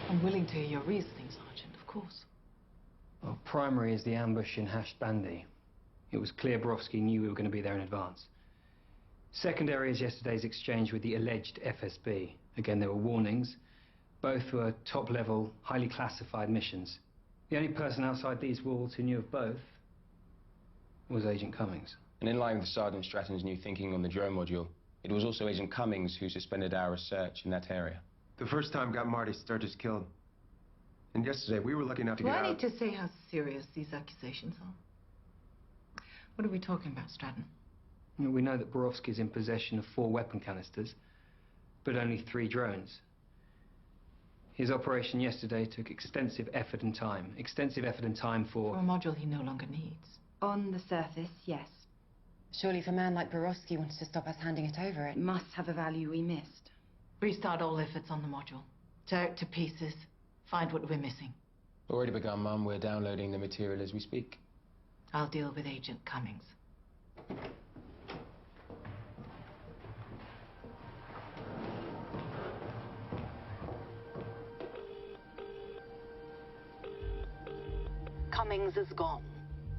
I'm willing to hear your reasoning, Sergeant, of course. Well, primary is the ambush in Hashed Bandy. It was clear Borowski knew we were going to be there in advance. Secondary is yesterday's exchange with the alleged FSB. Again, there were warnings. Both were top-level, highly classified missions. The only person outside these walls who knew of both was Agent Cummings. And in line with Sergeant Stratton's new thinking on the drone module, it was also Agent Cummings who suspended our research in that area. The first time got Marty Sturgis killed. And yesterday, we were lucky enough to Do get I out. need to say how serious these accusations are? What are we talking about, Stratton? We know that Borowski is in possession of 4 weapon canisters, but only 3 drones. His operation yesterday took extensive effort and time. Extensive effort and time for a module he no longer needs. On the surface, yes. Surely if a man like Borowski wants to stop us handing it over, it must have a value we missed. Restart all efforts on the module. Tear it to pieces. Find what we're missing. Already begun, Mum. We're downloading the material as we speak. I'll deal with Agent Cummings. Cummings is gone.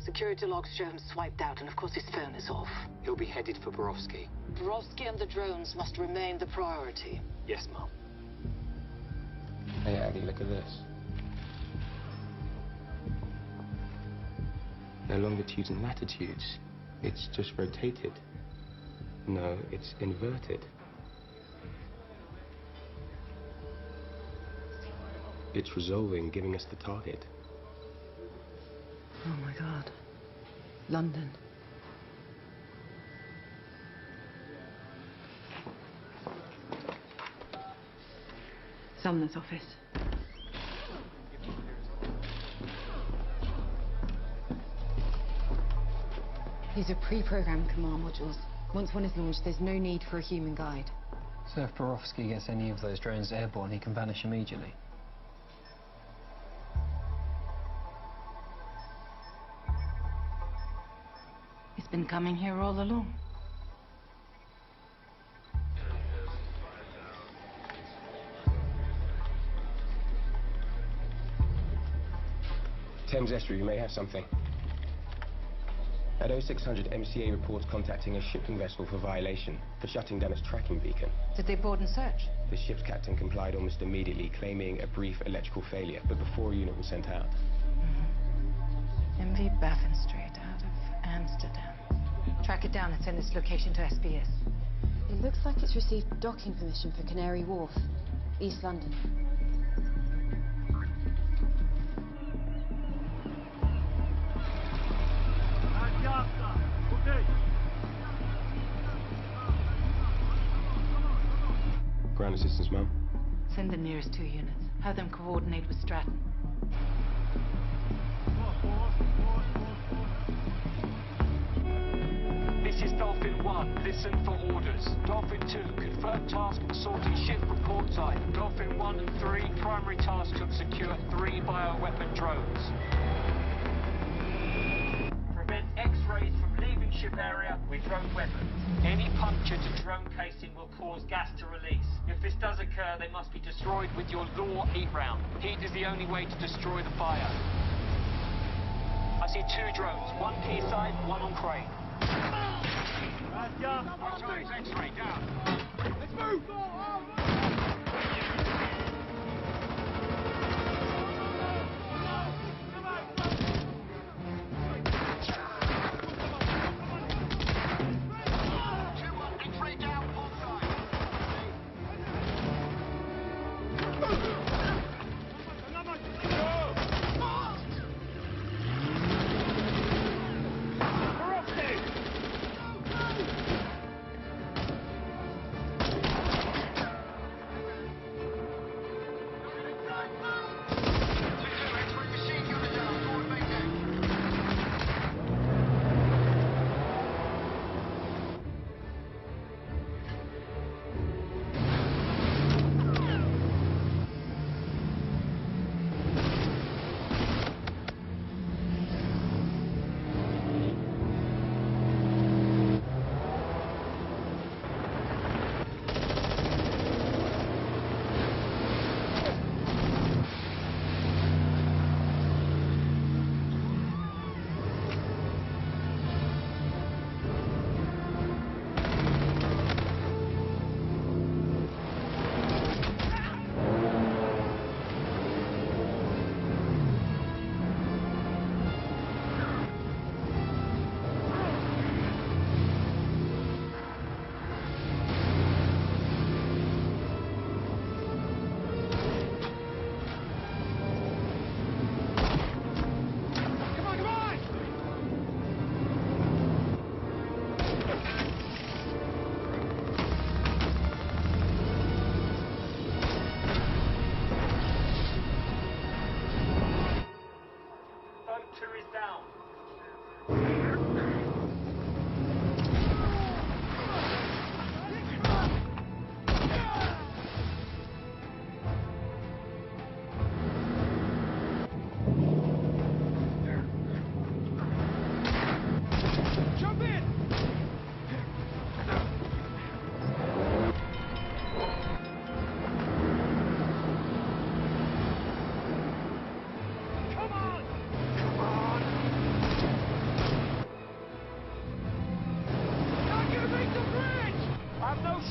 Security logs show him swiped out, and of course his phone is off. He'll be headed for Borowski. Borowski and the drones must remain the priority. Yes, Mom. Hey, Aggie, look at this. No longitudes and latitudes. It's just rotated. No, it's inverted. It's resolving, giving us the target. Oh my God. London. Sumner's office. These are pre-programmed command modules. Once one is launched, there's no need for a human guide. So if Borowski gets any of those drones airborne, he can vanish immediately. He's been coming here all along. Thames Estuary, you may have something. At 0600, MCA reports contacting a shipping vessel for violation, for shutting down its tracking beacon. Did they board and search? The ship's captain complied almost immediately, claiming a brief electrical failure, but before a unit was sent out. MV Baffin Street out of Amsterdam. Track it down and send its location to SBS. It looks like it's received docking permission for Canary Wharf, East London. Ground assistance, Mum. Send the nearest 2 units. Have them coordinate with Stratton. This is Dolphin 1. Listen for orders. Dolphin 2, confirm task and sorting ship report type. Dolphin 1 and 3, primary task to secure 3 bioweapon drones. Prevent X-rays from leaving ship area with drone weapons. Any puncture to drone casing will cause gas to release. If this does occur, they must be destroyed with your law heat round. Heat is the only way to destroy the fire. I see 2 drones, one quayside, one on crane. X-ray down. Let's move!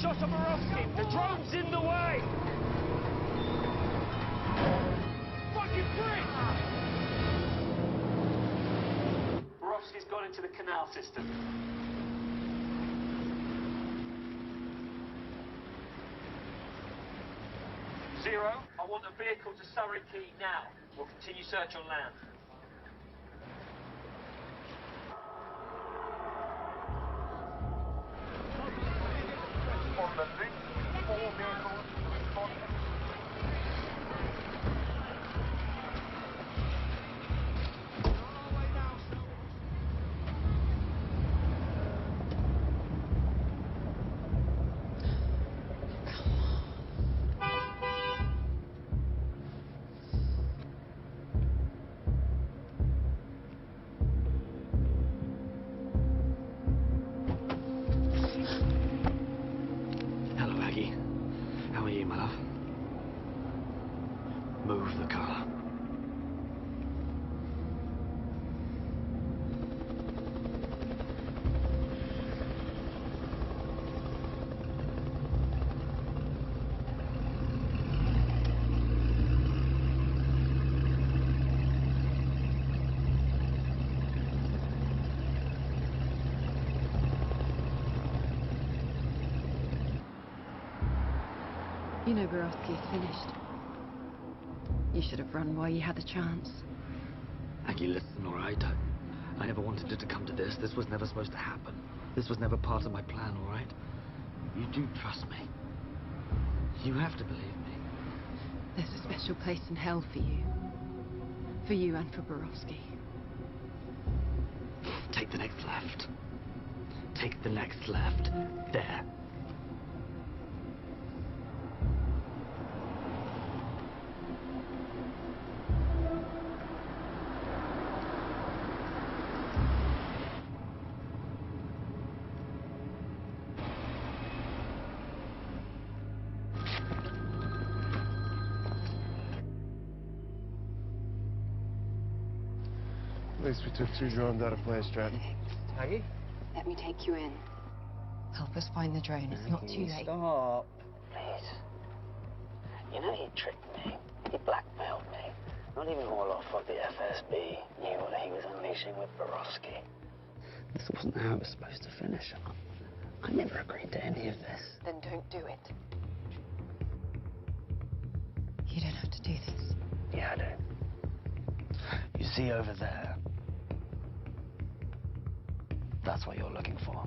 shot on Borowski. The drone's in the way. Fucking prick! Borowski's gone into the canal system. Zero, I want a vehicle to Surrey Quay now. We'll continue search on land. On the link, 4 vehicles responding. Hello, Aggie. How are you, my love? Move the car. You know Borowski's finished. You should have run while you had the chance. Aggie, listen, all right? I never wanted it to come to this. This was never supposed to happen. This was never part of my plan, all right? You do trust me. You have to believe me. There's a special place in hell for you. For you and for Borowski. Take the next left. Take the next left. There. At least we took 2 drones out of play, Stratton. Aggie? Let me take you in. Help us find the drone. It's not too late. Stop. Please. You know he tricked me. He blackmailed me. Not even Orloff of the FSB knew what he was unleashing with Borowski. This wasn't how it was supposed to finish. I never agreed to any of this. Then don't do it. You don't have to do this. Yeah, I do. You see over there? That's what you're looking for.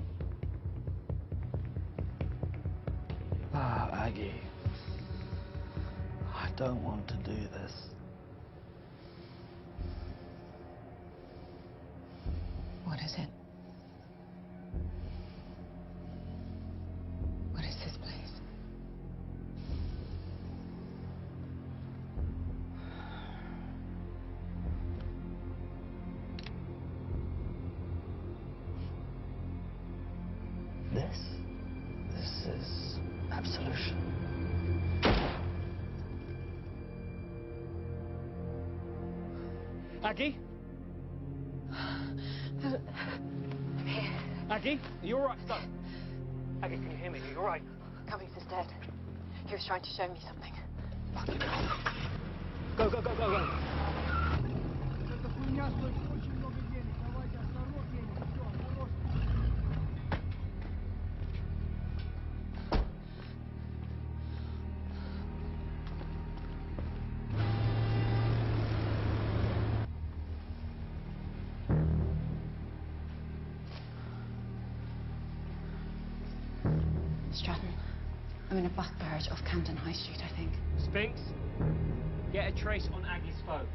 Ah, Aggie. I don't want to do this. What is it? What is this place? This is absolution. Aggie? I'm here. Aggie? Are you alright? Stop. Aggie, can you hear me? Are you alright? Cummings is dead. He was trying to show me something. Go, go, go, go, go. Stratton, I'm in a bus garage off Camden High Street, I think. Spinks, get a trace on Aggie's phone.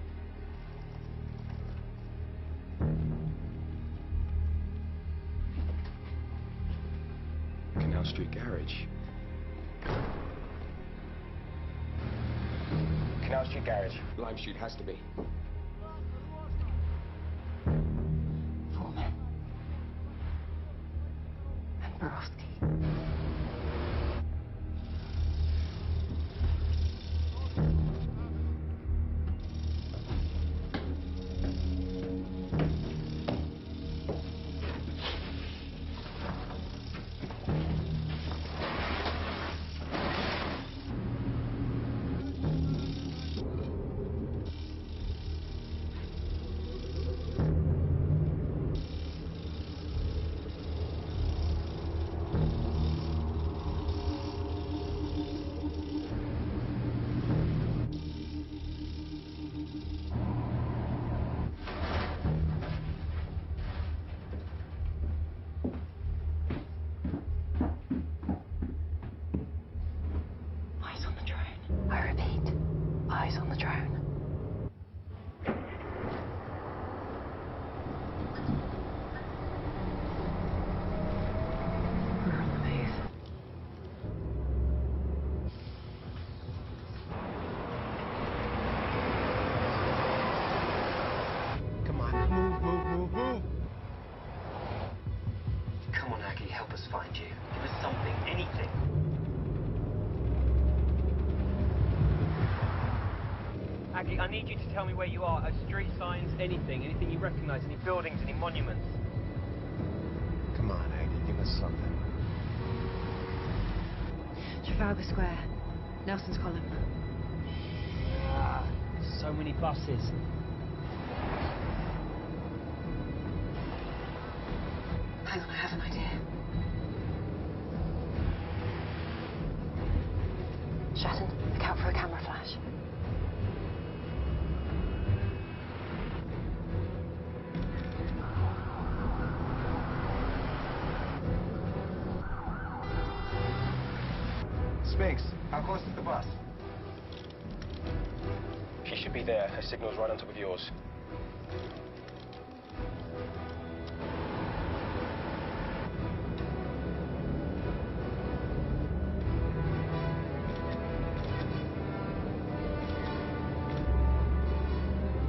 Canal Street Garage. Canal Street Garage. Lime Street has to be. Foreman. And Borowski. us find you. Give us something, anything. Aggie, I need you to tell me where you are. Street signs, anything you recognize, any buildings, any monuments. Come on, Aggie, give us something. Trafalgar Square. Nelson's Column. Ah, so many buses. Hang on, I have an idea. Shatton, look out for a camera flash. Spinks, how close is the bus? She should be there. Her signal's right on top of yours.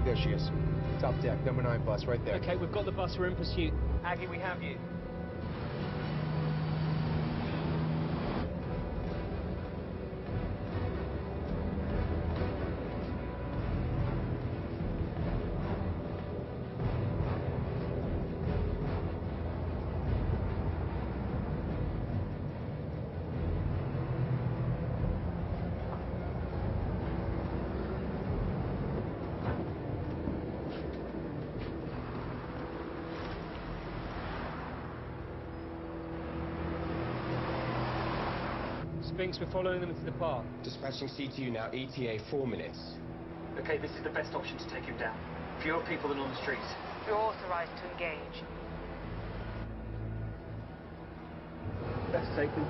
There she is. Top deck, number 9 bus, right there. Okay, we've got the bus. We're in pursuit. Aggie, we have you. Spinks, we're following them into the park. Dispatching CTU now, ETA 4 minutes. Okay, this is the best option to take him down. Fewer people than on the streets. You're authorized to engage. Let's take them.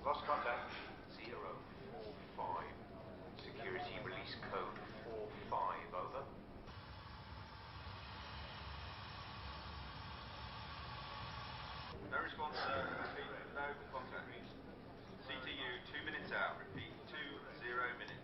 Lost contact 045. Security release code 45. Over. No response, sir. Repeat, no contact. CTU 2 minutes out. Repeat, 20 minutes.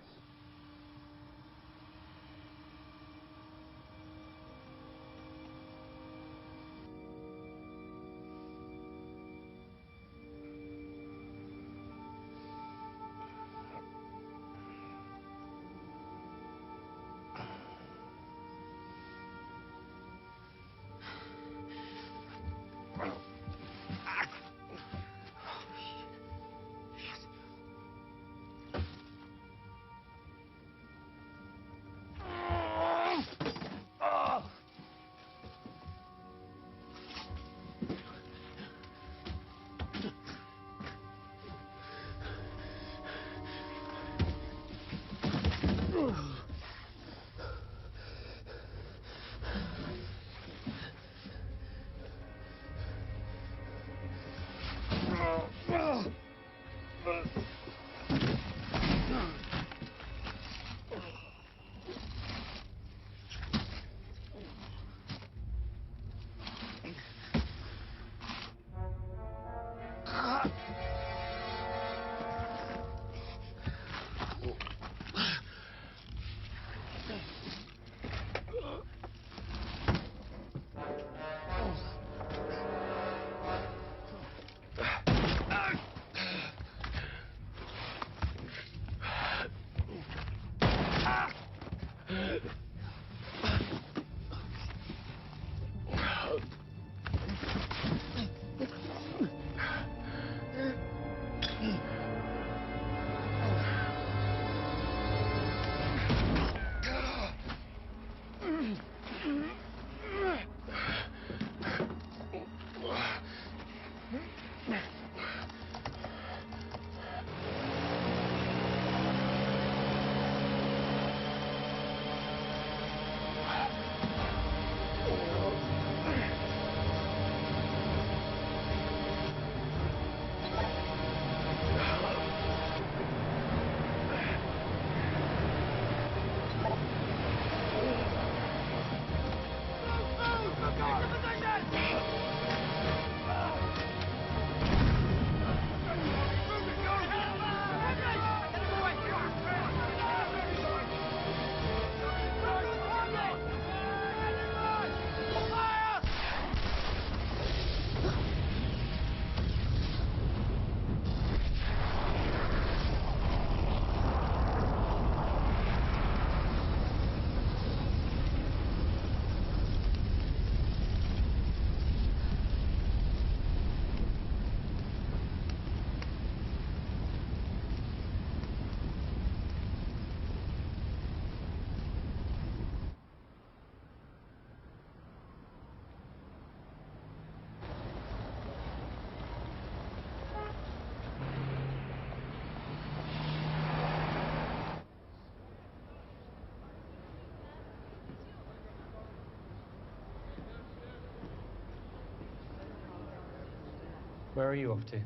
Where are you off to?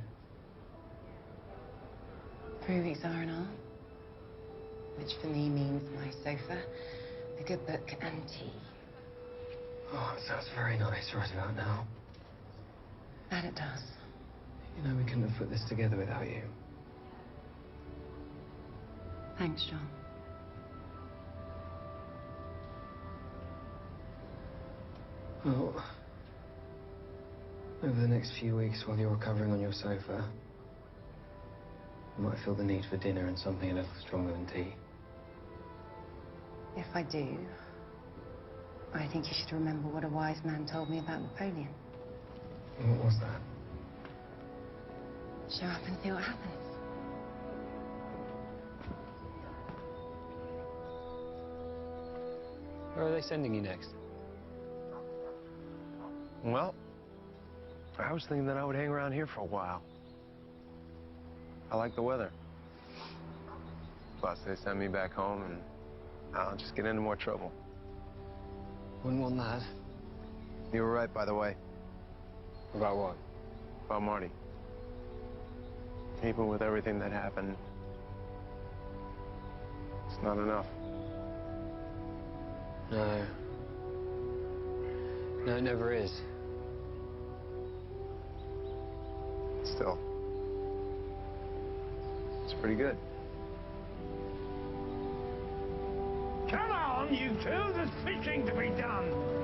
3 weeks R&R, which for me means my sofa, a good book, and tea. Oh, it sounds very nice right about now. That it does. You know, we couldn't have put this together without you. Thanks, John. Well, over the next few weeks while you're recovering on your sofa, you might feel the need for dinner and something a little stronger than tea. If I do, I think you should remember what a wise man told me about Napoleon. What was that? Show up and see what happens. Where are they sending you next? Well, I was thinking that I would hang around here for a while. I like the weather. Plus, they send me back home and I'll just get into more trouble. Wouldn't want that. You were right, by the way. About what? About Marty. Even with everything that happened, it's not enough. No. No, it never is. Still, it's pretty good. Come on, you two, there's fishing to be done.